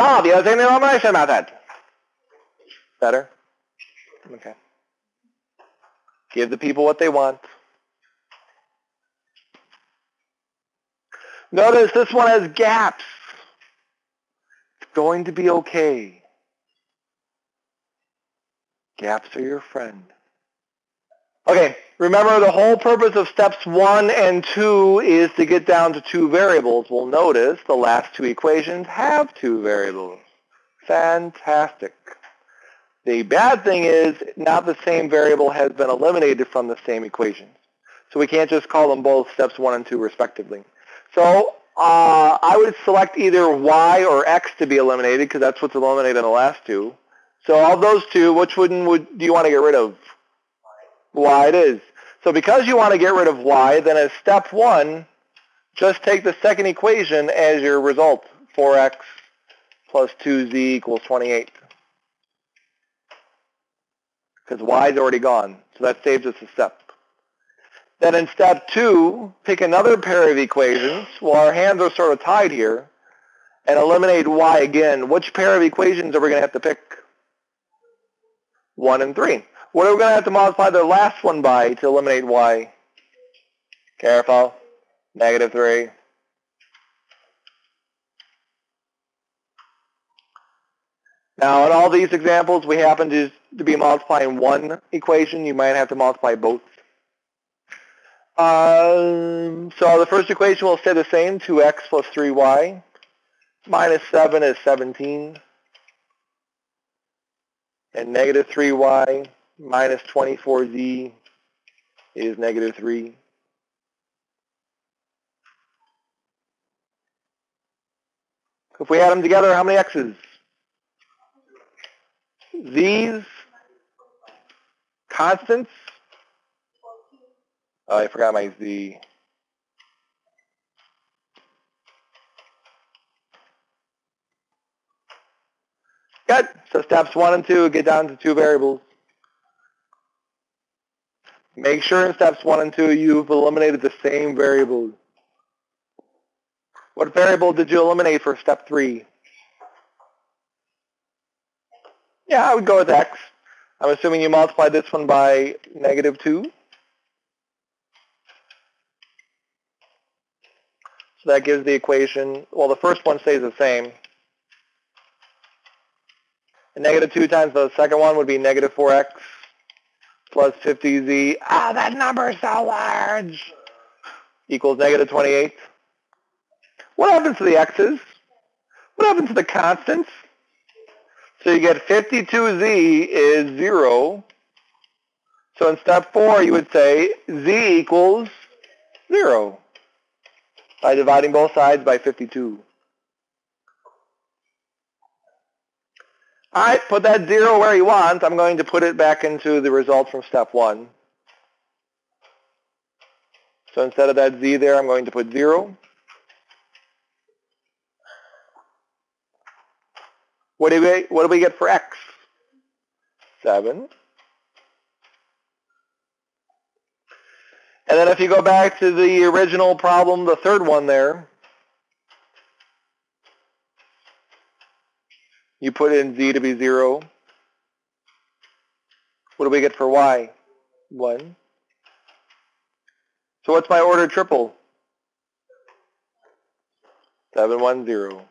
Stop using the elimination method. Better? Okay. Give the people what they want. Notice this one has gaps. It's going to be okay. Gaps are your friend. Okay, remember the whole purpose of steps 1 and 2 is to get down to 2 variables. Well, notice the last 2 equations have 2 variables. Fantastic. The bad thing is not the same variable has been eliminated from the same equations. So we can't just call them both steps 1 and 2 respectively. So I would select either y or x to be eliminated because that's what's eliminated in the last 2. So of those 2, which one do you want to get rid of? Y it is. So because you want to get rid of y, then as step 1, just take the second equation as your result. 4x plus 2z equals 28. Because y is already gone. So that saves us a step. Then in step 2, pick another pair of equations. Well, our hands are sort of tied here. And eliminate y again. Which pair of equations are we going to have to pick? 1 and 3. What are we going to have to multiply the last one by to eliminate y? Careful. -3. Now, in all these examples, we happen to be multiplying one equation. You might have to multiply both. So the first equation will stay the same, 2x plus 3y. Minus 7 is 17. And -3y minus 24z is -3. If we add them together, how many x's? These constants. Oh, I forgot my z. Good. So steps 1 and 2 get down to 2 variables. Make sure in steps 1 and 2 you've eliminated the same variables. What variable did you eliminate for step 3? Yeah, I would go with x. I'm assuming you multiplied this one by -2. So that gives the equation, well, the first one stays the same. And -2 times the second one would be -4x plus 50z. Ah, that number is so large. Equals -28. What happens to the x's? What happens to the constants? So you get 52z is 0. So in step 4, you would say z equals 0 by dividing both sides by 52. All right, put that 0 where you want. I'm going to put it back into the result from step 1. So instead of that z there, I'm going to put 0. What do we get for x? 7. And then if you go back to the original problem, the third one there, you put in z to be 0. What do we get for y? 1. So what's my ordered triple? 7, 1, 0.